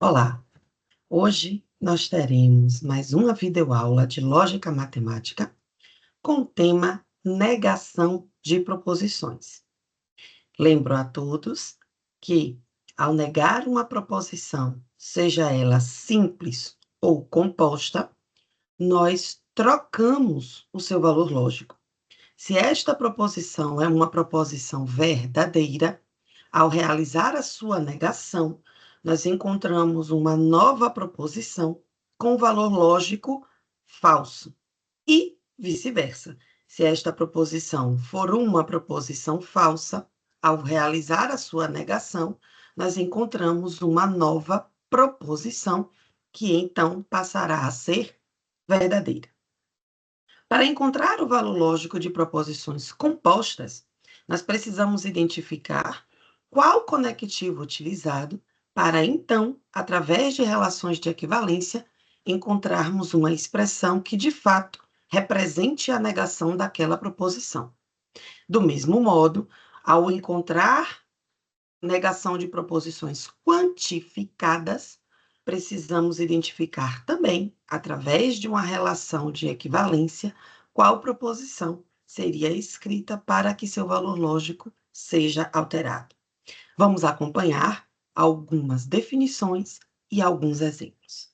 Olá, hoje nós teremos mais uma videoaula de lógica matemática com o tema negação de proposições. Lembro a todos que, ao negar uma proposição, seja ela simples ou composta, nós trocamos o seu valor lógico. Se esta proposição é uma proposição verdadeira, ao realizar a sua negação, nós encontramos uma nova proposição com valor lógico falso e vice-versa. Se esta proposição for uma proposição falsa, ao realizar a sua negação, nós encontramos uma nova proposição que então passará a ser verdadeira. Para encontrar o valor lógico de proposições compostas, nós precisamos identificar qual conectivo utilizado para, então, através de relações de equivalência, encontrarmos uma expressão que, de fato, represente a negação daquela proposição. Do mesmo modo, ao encontrar negação de proposições quantificadas, precisamos identificar também, através de uma relação de equivalência, qual proposição seria escrita para que seu valor lógico seja alterado. Vamos acompanhar algumas definições e alguns exemplos.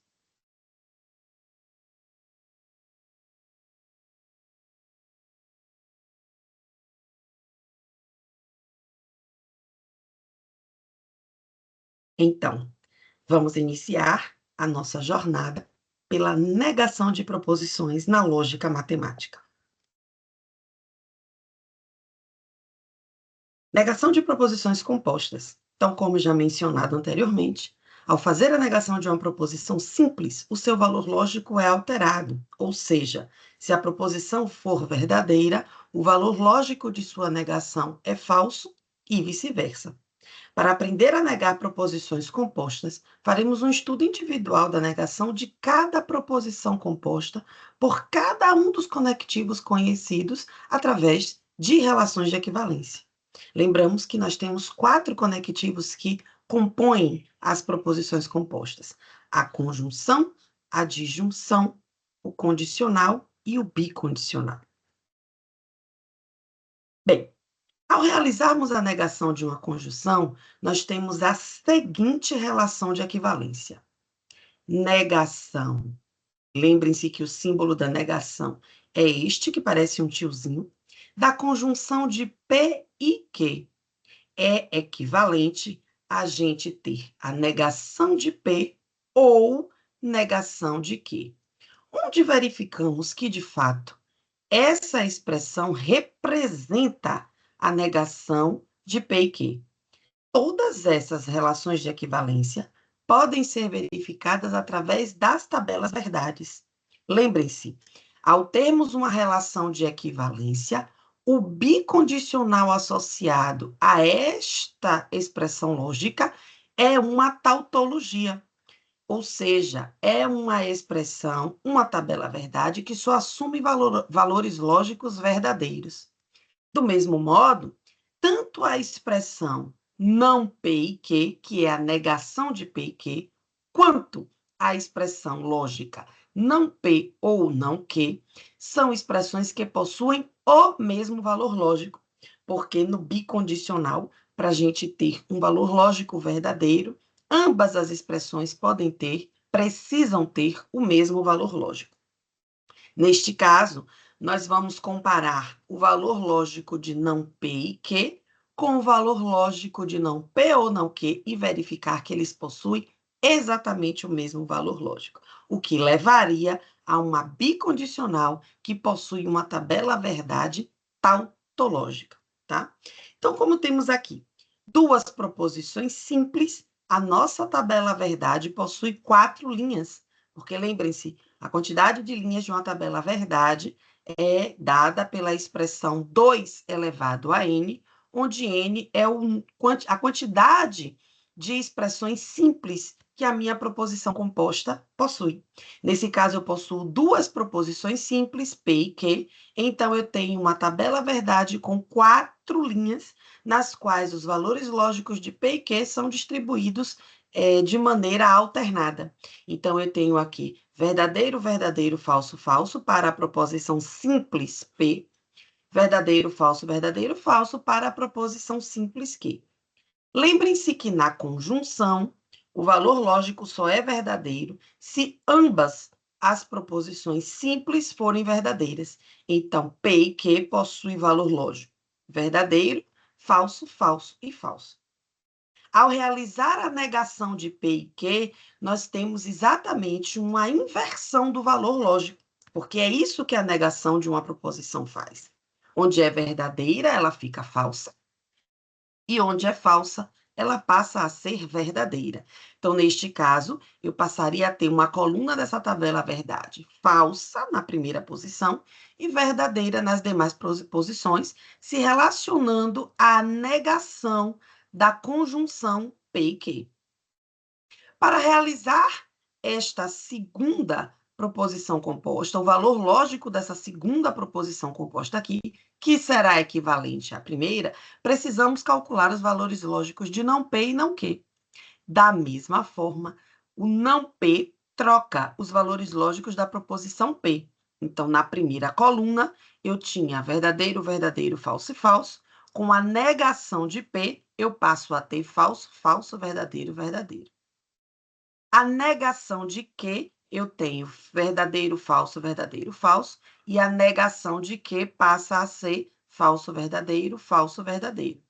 Então, vamos iniciar a nossa jornada pela negação de proposições na lógica matemática. Negação de proposições compostas. Então, como já mencionado anteriormente, ao fazer a negação de uma proposição simples, o seu valor lógico é alterado, ou seja, se a proposição for verdadeira, o valor lógico de sua negação é falso e vice-versa. Para aprender a negar proposições compostas, faremos um estudo individual da negação de cada proposição composta por cada um dos conectivos conhecidos através de relações de equivalência. Lembramos que nós temos 4 conectivos que compõem as proposições compostas: a conjunção, a disjunção, o condicional e o bicondicional. Bem, ao realizarmos a negação de uma conjunção, nós temos a seguinte relação de equivalência: negação. Lembrem-se que o símbolo da negação é este, que parece um tiozinho, da conjunção de P e Q. É equivalente a gente ter a negação de P ou negação de Q, onde verificamos que, de fato, essa expressão representa a negação de P e Q. Todas essas relações de equivalência podem ser verificadas através das tabelas verdades. Lembrem-se, ao termos uma relação de equivalência, o bicondicional associado a esta expressão lógica é uma tautologia, ou seja, é uma expressão, uma tabela verdade que só assume valores lógicos verdadeiros. Do mesmo modo, tanto a expressão não P e Q, que é a negação de P e Q, quanto a expressão lógica não P ou não Q, são expressões que possuem o mesmo valor lógico, porque no bicondicional, para a gente ter um valor lógico verdadeiro, ambas as expressões precisam ter o mesmo valor lógico. Neste caso, nós vamos comparar o valor lógico de não P e Q com o valor lógico de não P ou não Q e verificar que eles possuem exatamente o mesmo valor lógico, o que levaria a uma bicondicional que possui uma tabela verdade tautológica, tá? Então, como temos aqui duas proposições simples, a nossa tabela verdade possui 4 linhas, porque lembrem-se, a quantidade de linhas de uma tabela verdade é dada pela expressão 2 elevado a n, onde n é a quantidade de expressões simples que a minha proposição composta possui. Nesse caso, eu possuo duas proposições simples, P e Q, então eu tenho uma tabela verdade com 4 linhas, nas quais os valores lógicos de P e Q são distribuídos de maneira alternada. Então, eu tenho aqui verdadeiro, verdadeiro, falso, falso para a proposição simples P, verdadeiro, falso para a proposição simples Q. Lembrem-se que na conjunção, o valor lógico só é verdadeiro se ambas as proposições simples forem verdadeiras. Então, P e Q possuem valor lógico verdadeiro, falso, falso e falso. Ao realizar a negação de P e Q, nós temos exatamente uma inversão do valor lógico, porque é isso que a negação de uma proposição faz. Onde é verdadeira, ela fica falsa, e onde é falsa, ela passa a ser verdadeira. Então, neste caso, eu passaria a ter uma coluna dessa tabela verdade falsa na primeira posição e verdadeira nas demais posições, se relacionando à negação da conjunção P e Q. Para realizar esta segunda proposição composta, o valor lógico dessa segunda proposição composta aqui, que será equivalente à primeira, precisamos calcular os valores lógicos de não P e não Q. Da mesma forma, o não P troca os valores lógicos da proposição P. Então, na primeira coluna, eu tinha verdadeiro, verdadeiro, falso e falso. Com a negação de P, eu passo a ter falso, falso, verdadeiro, verdadeiro. A negação de que eu tenho verdadeiro, falso, e a negação de que passa a ser falso, verdadeiro, falso, verdadeiro.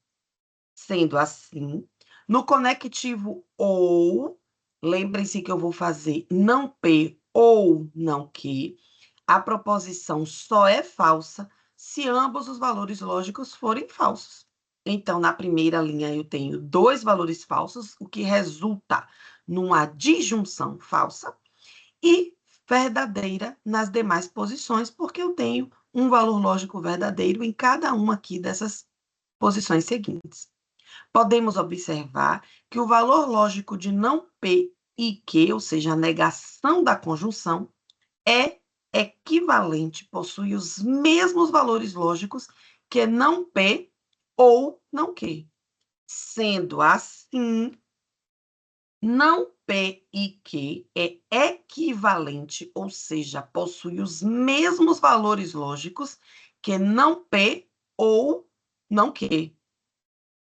Sendo assim, no conectivo ou, lembrem-se que eu vou fazer não P ou não Q, a proposição só é falsa se ambos os valores lógicos forem falsos. Então, na primeira linha, eu tenho dois valores falsos, o que resulta numa disjunção falsa, e verdadeira nas demais posições, porque eu tenho um valor lógico verdadeiro em cada uma aqui dessas posições seguintes. Podemos observar que o valor lógico de não P e Q, ou seja, a negação da conjunção, é equivalente, possui os mesmos valores lógicos que não P ou não Q. Sendo assim, não P e Q é equivalente, ou seja, possui os mesmos valores lógicos que não P ou não Q.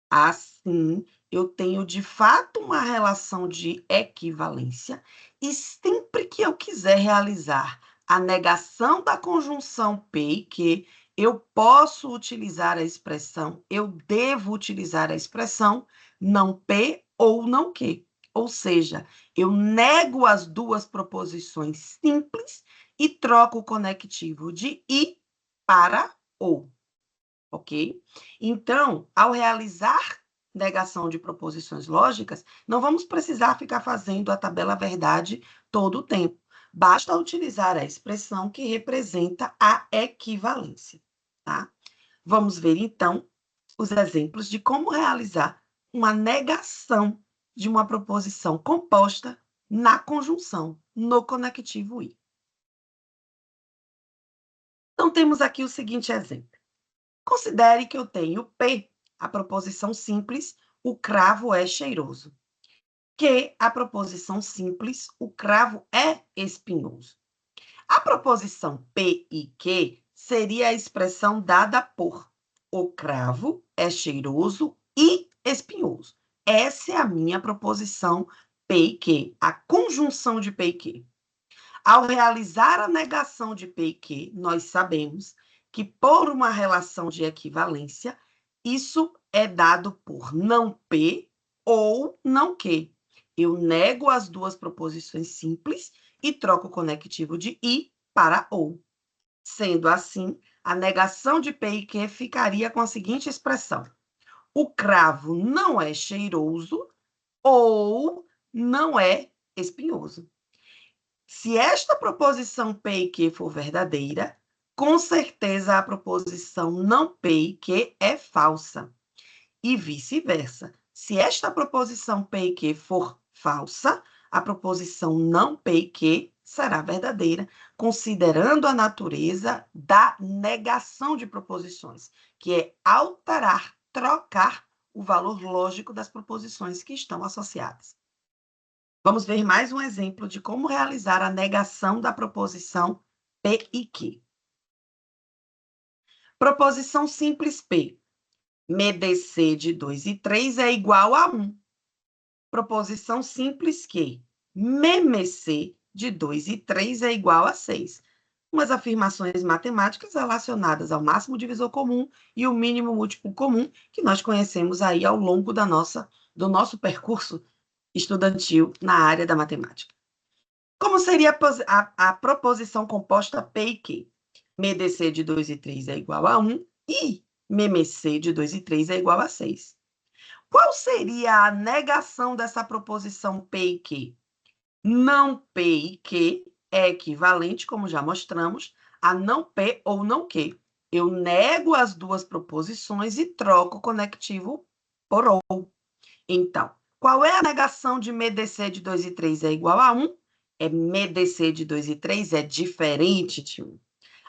Assim, eu tenho de fato uma relação de equivalência, e sempre que eu quiser realizar a negação da conjunção P e Q, eu posso utilizar a expressão, eu devo utilizar a expressão não P ou não Q. Ou seja, eu nego as duas proposições simples e troco o conectivo de e para ou. Ok? Então, ao realizar negação de proposições lógicas, não vamos precisar ficar fazendo a tabela verdade todo o tempo. Basta utilizar a expressão que representa a equivalência, tá? Vamos ver, então, os exemplos de como realizar uma negação de uma proposição composta na conjunção, no conectivo e. Então, temos aqui o seguinte exemplo. Considere que eu tenho P, a proposição simples, o cravo é cheiroso. Que a proposição simples, o cravo é espinhoso. A proposição P e Q seria a expressão dada por o cravo é cheiroso e espinhoso. Essa é a minha proposição P e Q, a conjunção de P e Q. Ao realizar a negação de P e Q, nós sabemos que, por uma relação de equivalência, isso é dado por não P ou não Q. Eu nego as duas proposições simples e troco o conectivo de I para ou. Sendo assim, a negação de P e Q ficaria com a seguinte expressão: o cravo não é cheiroso ou não é espinhoso. Se esta proposição P e Q for verdadeira, com certeza a proposição não P e Q é falsa. E vice-versa. Se esta proposição P e Q for falsa, a proposição não P e Q será verdadeira, considerando a natureza da negação de proposições, que é alterar, trocar o valor lógico das proposições que estão associadas. Vamos ver mais um exemplo de como realizar a negação da proposição P e Q. Proposição simples P. MDC de 2 e 3 é igual a 1. Proposição simples Q. MMC de 2 e 3 é igual a 6. Umas afirmações matemáticas relacionadas ao máximo divisor comum e o mínimo múltiplo comum que nós conhecemos aí ao longo do nosso percurso estudantil na área da matemática. Como seria a proposição composta P e Q? MDC de 2 e 3 é igual a 1 e MMC de 2 e 3 é igual a 6. Qual seria a negação dessa proposição P e Q? Não P e Q é equivalente, como já mostramos, a não P ou não Q. Eu nego as duas proposições e troco o conectivo por ou. Então, qual é a negação de MDC de 2 e 3 é igual a 1? É MDC de 2 e 3 é diferente de 1.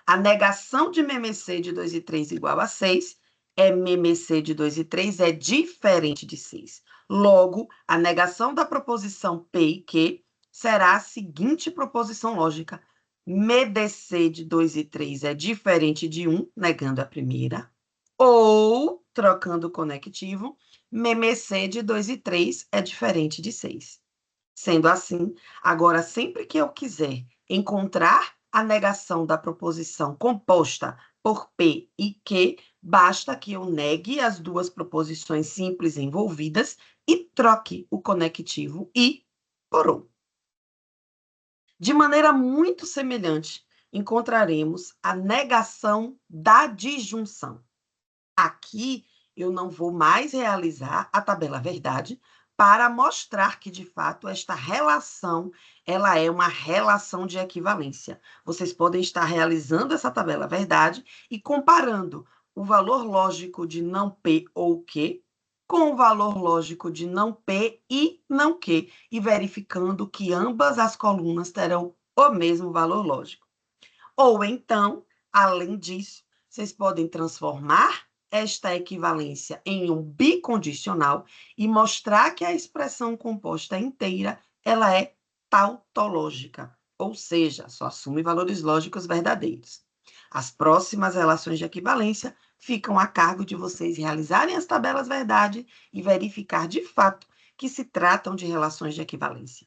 A negação de MMC de 2 e 3 igual a 6 é MMC de 2 e 3 é diferente de 6. Logo, a negação da proposição P e Q será a seguinte proposição lógica. MDC de 2 e 3 é diferente de 1, negando a primeira, ou, trocando o conectivo, MMC de 2 e 3 é diferente de 6. Sendo assim, agora, sempre que eu quiser encontrar a negação da proposição composta por P e Q, basta que eu negue as duas proposições simples envolvidas e troque o conectivo I por OU. De maneira muito semelhante, encontraremos a negação da disjunção. Aqui, eu não vou mais realizar a tabela verdade para mostrar que, de fato, esta relação, ela é uma relação de equivalência. Vocês podem estar realizando essa tabela verdade e comparando o valor lógico de não P ou Q com o valor lógico de não P e não Q, e verificando que ambas as colunas terão o mesmo valor lógico. Ou então, além disso, vocês podem transformar esta equivalência em um bicondicional e mostrar que a expressão composta inteira ela é tautológica, ou seja, só assume valores lógicos verdadeiros. As próximas relações de equivalência ficam a cargo de vocês realizarem as tabelas verdade e verificar de fato que se tratam de relações de equivalência.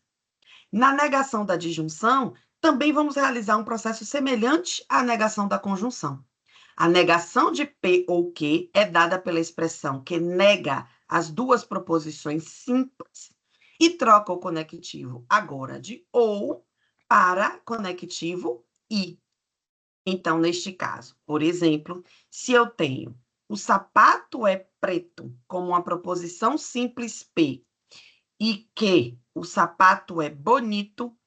Na negação da disjunção, também vamos realizar um processo semelhante à negação da conjunção. A negação de P ou Q é dada pela expressão que nega as duas proposições simples e troca o conectivo agora de ou para conectivo I. Então, neste caso, por exemplo, se eu tenho o sapato é preto como uma proposição simples P e que o sapato é bonito,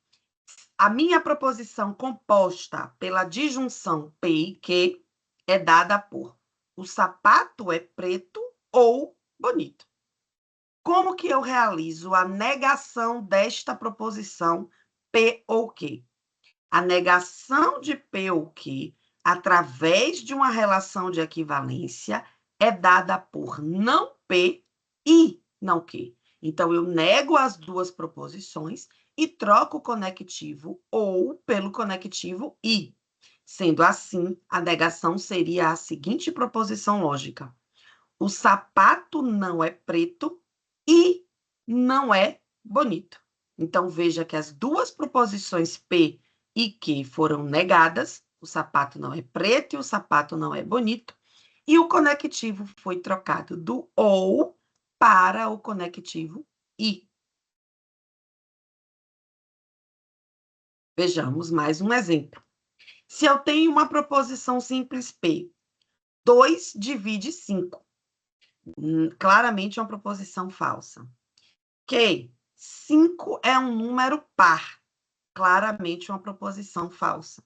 a minha proposição composta pela disjunção P e Q é dada por o sapato é preto ou bonito. Como que eu realizo a negação desta proposição P ou Q? A negação de P ou Q, através de uma relação de equivalência, é dada por não P e não Q. Então, eu nego as duas proposições e troco o conectivo ou pelo conectivo I. Sendo assim, a negação seria a seguinte proposição lógica. O sapato não é preto e não é bonito. Então, veja que as duas proposições P e Q foram negadas, o sapato não é preto e o sapato não é bonito, e o conectivo foi trocado do ou para o conectivo I. Vejamos mais um exemplo. Se eu tenho uma proposição simples P, 2 divide 5. Claramente é uma proposição falsa. Q, 5 é um número par. Claramente uma proposição falsa.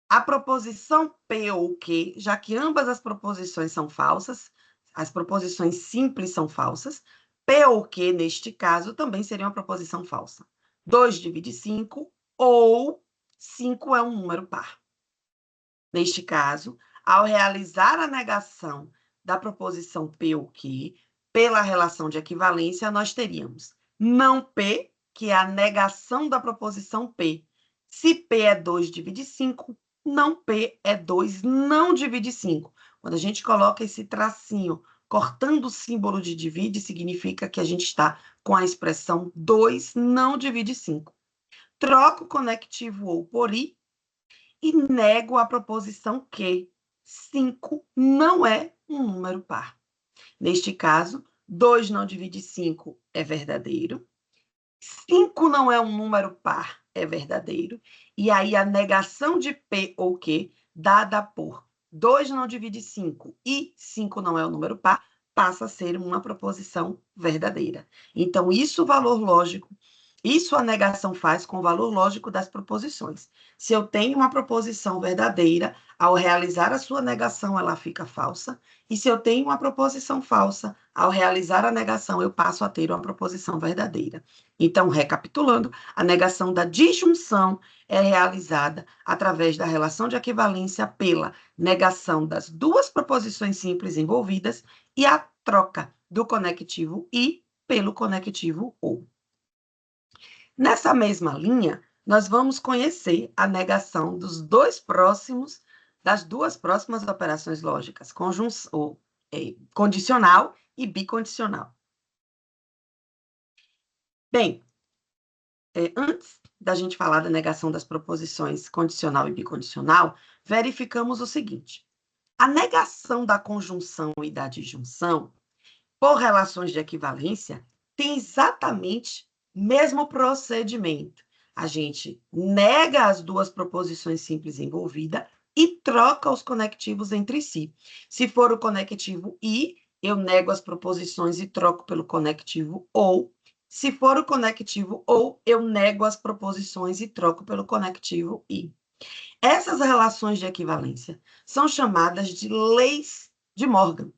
A proposição P ou Q, já que ambas as proposições são falsas, as proposições simples são falsas, P ou Q, neste caso, também seria uma proposição falsa. 2 divide 5 ou 5 é um número par. Neste caso, ao realizar a negação da proposição P ou Q, pela relação de equivalência, nós teríamos não P que é a negação da proposição P. Se P é 2, divide 5, não P é 2, não divide 5. Quando a gente coloca esse tracinho cortando o símbolo de divide, significa que a gente está com a expressão 2 não divide 5. Troco o conectivo ou por i e nego a proposição que 5 não é um número par. Neste caso, 2 não divide 5 é verdadeiro, 5 não é um número par, é verdadeiro, e aí a negação de P ou Q, dada por 2 não divide 5 e 5 não é um número par, passa a ser uma proposição verdadeira. Então, isso o valor lógico, isso a negação faz com o valor lógico das proposições. Se eu tenho uma proposição verdadeira, ao realizar a sua negação, ela fica falsa, e se eu tenho uma proposição falsa, ao realizar a negação, eu passo a ter uma proposição verdadeira. Então, recapitulando, a negação da disjunção é realizada através da relação de equivalência pela negação das duas proposições simples envolvidas e a troca do conectivo e pelo conectivo ou. Nessa mesma linha, nós vamos conhecer a negação das duas próximas operações lógicas, condicional e bicondicional. Bem, antes da gente falar da negação das proposições condicional e bicondicional, verificamos o seguinte: a negação da conjunção e da disjunção, por relações de equivalência, tem exatamente o mesmo procedimento. A gente nega as duas proposições simples envolvidas e troca os conectivos entre si. Se for o conectivo e, eu nego as proposições e troco pelo conectivo ou. Se for o conectivo ou, eu nego as proposições e troco pelo conectivo e. Essas relações de equivalência são chamadas de leis de Morgan,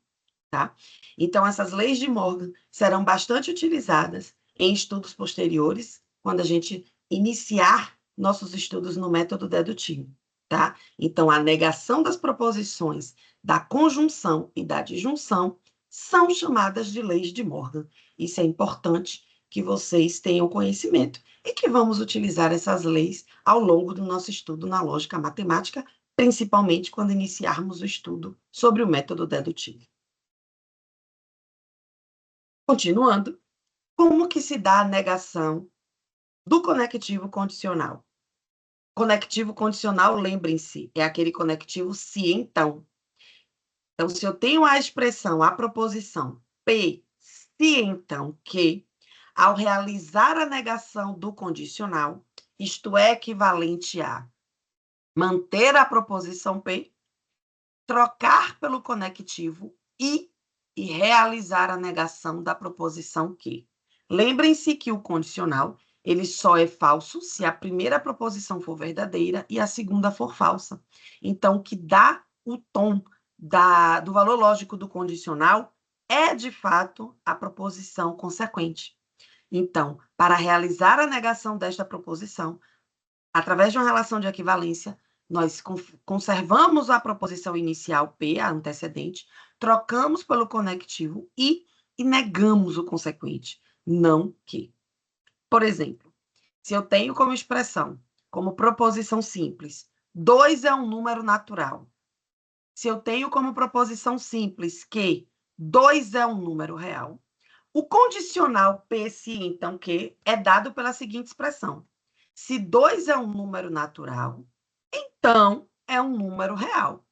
tá? Então, essas leis de Morgan serão bastante utilizadas em estudos posteriores, quando a gente iniciar nossos estudos no método dedutivo, tá? Então, a negação das proposições da conjunção e da disjunção são chamadas de leis de Morgan. Isso é importante que vocês tenham conhecimento e que vamos utilizar essas leis ao longo do nosso estudo na lógica matemática, principalmente quando iniciarmos o estudo sobre o método dedutivo. Continuando, como que se dá a negação do conectivo condicional? Conectivo condicional, lembrem-se, é aquele conectivo se então. Então, se eu tenho a expressão, a proposição P, se então que, ao realizar a negação do condicional, isto é equivalente a manter a proposição P, trocar pelo conectivo e realizar a negação da proposição que. Lembrem-se que o condicional, ele só é falso se a primeira proposição for verdadeira e a segunda for falsa. Então, o que dá o tom do valor lógico do condicional é, de fato, a proposição consequente. Então, para realizar a negação desta proposição, através de uma relação de equivalência, nós conservamos a proposição inicial P, a antecedente, trocamos pelo conectivo e negamos o consequente, não que. Por exemplo, se eu tenho como expressão, como proposição simples, 2 é um número natural. Se eu tenho como proposição simples que 2 é um número real, o condicional P, se então que, é dado pela seguinte expressão: se 2 é um número natural, então é um número real.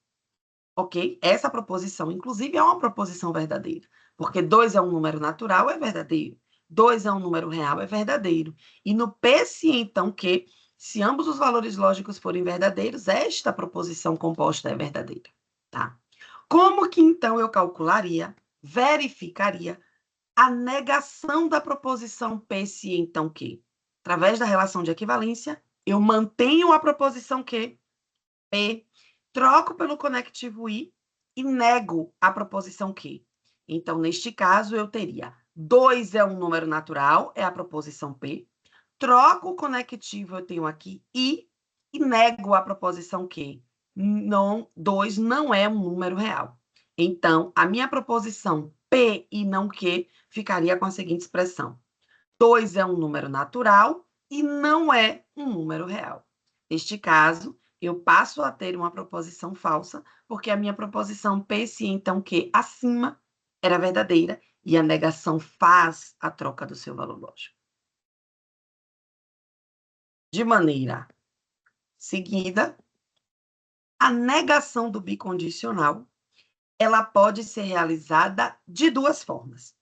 Ok? Essa proposição, inclusive, é uma proposição verdadeira, porque 2 é um número natural, é verdadeiro. 2 é um número real, é verdadeiro. E no P, se então que, se ambos os valores lógicos forem verdadeiros, esta proposição composta é verdadeira. Tá? Como que então eu calcularia, verificaria a negação da proposição P, se então que? Através da relação de equivalência, eu mantenho a proposição que, P, troco pelo conectivo I e nego a proposição que. Então, neste caso, eu teria 2 é um número natural, é a proposição P, troco o conectivo, eu tenho aqui I, e nego a proposição que. Não, 2 não é um número real. Então, a minha proposição P e não que ficaria com a seguinte expressão: 2 é um número natural e não é um número real. Neste caso, eu passo a ter uma proposição falsa, porque a minha proposição P se então Q acima era verdadeira e a negação faz a troca do seu valor lógico. De maneira seguida, a negação do bicondicional, ela pode ser realizada de duas formas.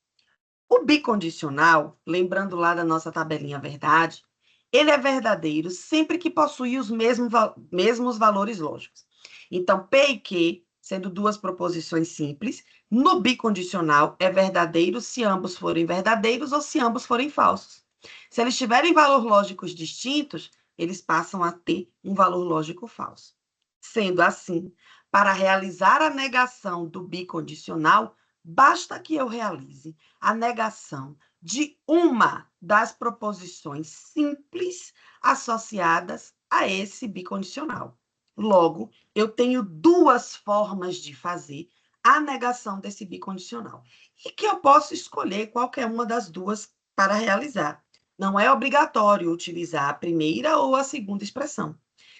O bicondicional, lembrando lá da nossa tabelinha verdade, ele é verdadeiro sempre que possui os mesmos valores lógicos. Então, P e Q, sendo duas proposições simples, no bicondicional é verdadeiro se ambos forem verdadeiros ou se ambos forem falsos. Se eles tiverem valores lógicos distintos, eles passam a ter um valor lógico falso. Sendo assim, para realizar a negação do bicondicional, basta que eu realize a negação de uma das proposições simples associadas a esse bicondicional. Logo, eu tenho duas formas de fazer a negação desse bicondicional, e que eu posso escolher qualquer uma das duas para realizar. Não é obrigatório utilizar a primeira ou a segunda expressão.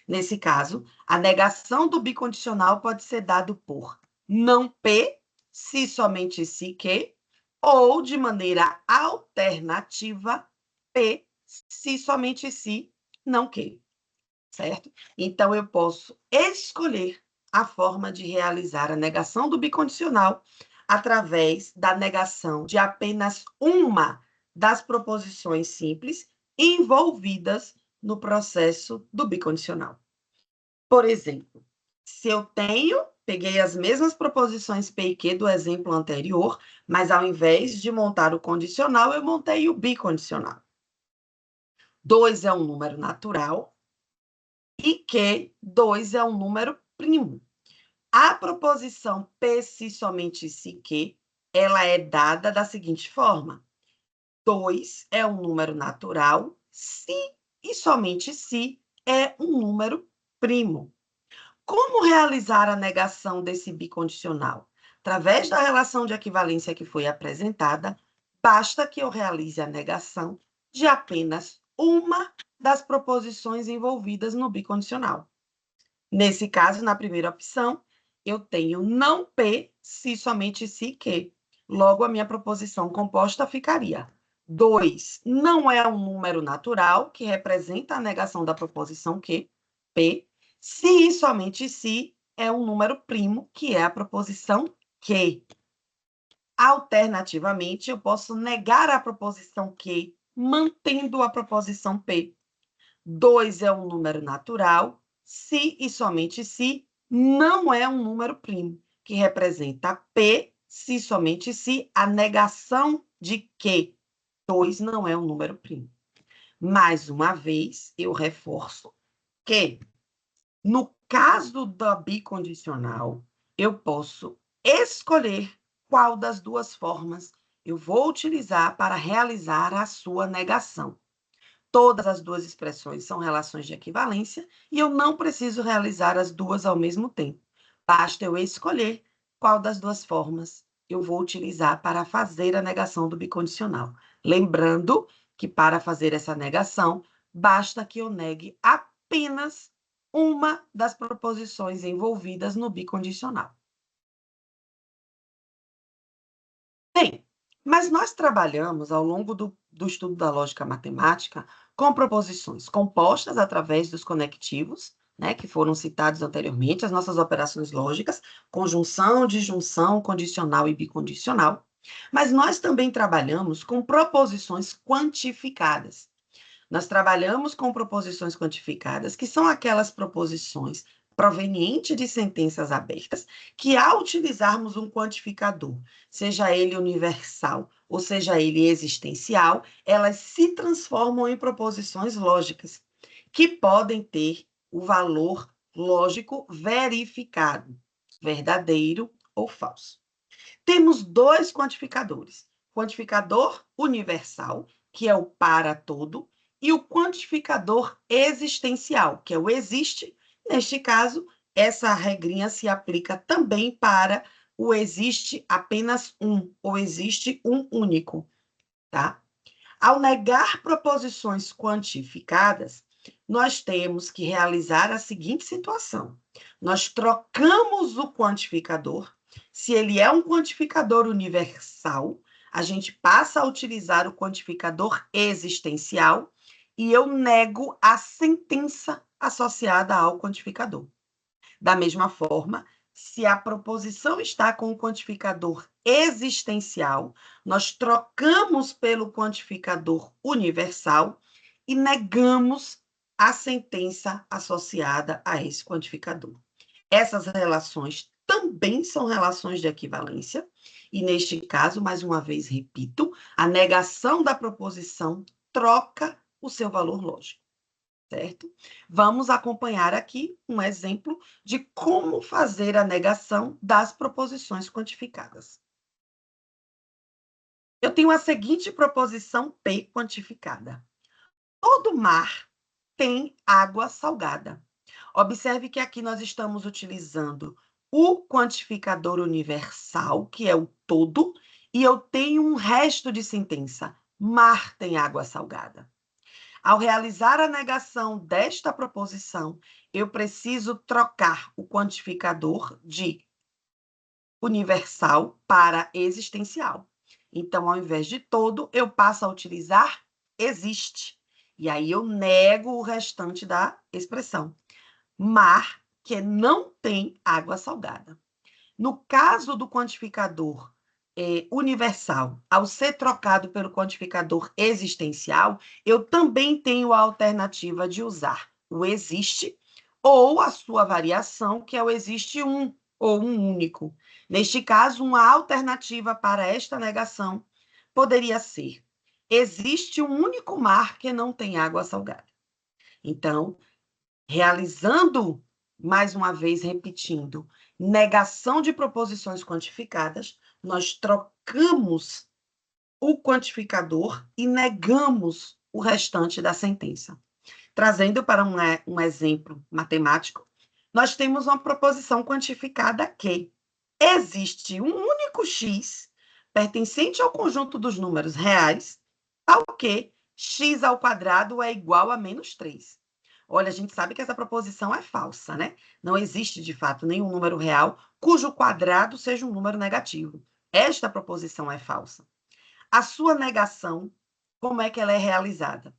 Nesse caso, a negação do bicondicional pode ser dado por não P, se somente se Q, ou de maneira alternativa, P, se somente se não Q, certo? Então, eu posso escolher a forma de realizar a negação do bicondicional através da negação de apenas uma das proposições simples envolvidas no processo do bicondicional. Por exemplo, se eu peguei as mesmas proposições P e Q do exemplo anterior, mas ao invés de montar o condicional, eu montei o bicondicional. 2 é um número natural e que 2 é um número primo. A proposição P se somente se que, ela é dada da seguinte forma: 2 é um número natural se e somente se é um número primo. Como realizar a negação desse bicondicional? Através da relação de equivalência que foi apresentada, basta que eu realize a negação de apenas uma das proposições envolvidas no bicondicional. Nesse caso, na primeira opção, eu tenho não P se somente se que. Logo, a minha proposição composta ficaria 2 não é um número natural, que representa a negação da proposição que, P, se e somente se é um número primo, que é a proposição que. Alternativamente, eu posso negar a proposição que, mantendo a proposição P. 2 é um número natural, se e somente se não é um número primo, que representa P, se e somente se a negação de que 2 não é um número primo. Mais uma vez, eu reforço que, no caso da bicondicional, eu posso escolher qual das duas formas eu vou utilizar para realizar a sua negação. Todas as duas expressões são relações de equivalência e eu não preciso realizar as duas ao mesmo tempo. Basta eu escolher qual das duas formas eu vou utilizar para fazer a negação do bicondicional. Lembrando que para fazer essa negação, basta que eu negue apenas uma das proposições envolvidas no bicondicional. Bem, mas nós trabalhamos ao longo do estudo da lógica matemática com proposições compostas através dos conectivos, né, que foram citados anteriormente, as nossas operações lógicas, conjunção, disjunção, condicional e bicondicional. Mas nós também trabalhamos com proposições quantificadas. Nós trabalhamos com proposições quantificadas, que são aquelas proposições provenientes de sentenças abertas, que ao utilizarmos um quantificador, seja ele universal ou seja ele existencial, elas se transformam em proposições lógicas, que podem ter o valor lógico verificado, verdadeiro ou falso. Temos dois quantificadores: quantificador universal, que é o para todo, e o quantificador existencial, que é o existe. Neste caso, essa regrinha se aplica também para o existe apenas um, ou existe um único, tá? Ao negar proposições quantificadas, nós temos que realizar a seguinte situação. Nós trocamos o quantificador. Se ele é um quantificador universal, a gente passa a utilizar o quantificador existencial e eu nego a sentença associada ao quantificador. Da mesma forma, se a proposição está com o quantificador existencial, nós trocamos pelo quantificador universal e negamos a sentença associada a esse quantificador. Essas relações também são relações de equivalência, e neste caso, mais uma vez repito, a negação da proposição troca o seu valor lógico, certo? Vamos acompanhar aqui um exemplo de como fazer a negação das proposições quantificadas. Eu tenho a seguinte proposição P quantificada. Todo mar tem água salgada. Observe que aqui nós estamos utilizando o quantificador universal, que é o todo, e eu tenho um resto de sentença. Mar tem água salgada. Ao realizar a negação desta proposição, eu preciso trocar o quantificador de universal para existencial. Então, ao invés de todo, eu passo a utilizar existe. E aí eu nego o restante da expressão. Mar que não tem água salgada. No caso do quantificador universal, ao ser trocado pelo quantificador existencial, eu também tenho a alternativa de usar o existe ou a sua variação, que é o existe um ou um único. Neste caso, uma alternativa para esta negação poderia ser: existe um único mar que não tem água salgada. Então, realizando, mais uma vez repetindo, negação de proposições quantificadas, nós trocamos o quantificador e negamos o restante da sentença. Trazendo para um exemplo matemático, nós temos uma proposição quantificada que existe um único x pertencente ao conjunto dos números reais, tal que x ao quadrado é igual a menos 3. Olha, a gente sabe que essa proposição é falsa, né? Não existe, de fato, nenhum número real cujo quadrado seja um número negativo. Esta proposição é falsa. A sua negação, como é que ela é realizada?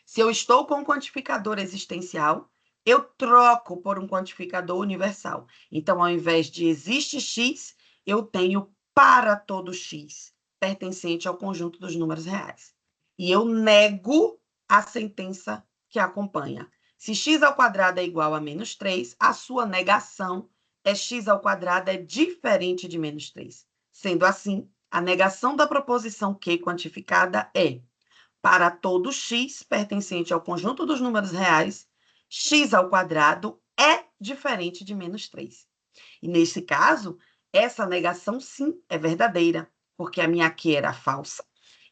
Se eu estou com um quantificador existencial, eu troco por um quantificador universal. Então, ao invés de existe x, eu tenho para todo x, pertencente ao conjunto dos números reais. E eu nego a sentença que acompanha. Se x ao quadrado é igual a menos 3, a sua negação é x ao quadrado é diferente de menos 3. Sendo assim, a negação da proposição Q quantificada é: para todo x pertencente ao conjunto dos números reais, x ao quadrado é diferente de menos 3. E nesse caso, essa negação sim é verdadeira, porque a minha Q era falsa.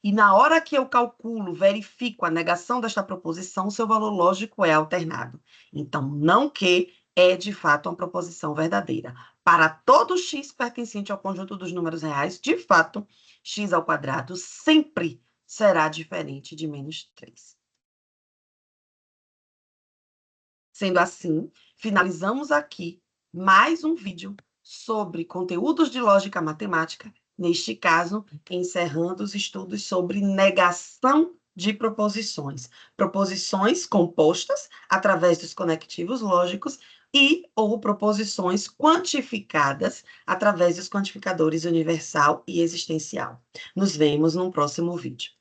E na hora que eu calculo, verifico a negação desta proposição, seu valor lógico é alternado. Então, não Q é de fato uma proposição verdadeira. Para todo x pertencente ao conjunto dos números reais, de fato, x ao quadrado sempre será diferente de menos 3. Sendo assim, finalizamos aqui mais um vídeo sobre conteúdos de lógica matemática, neste caso, encerrando os estudos sobre negação de proposições. Proposições compostas através dos conectivos lógicos e ou proposições quantificadas através dos quantificadores universal e existencial. Nos vemos no próximo vídeo.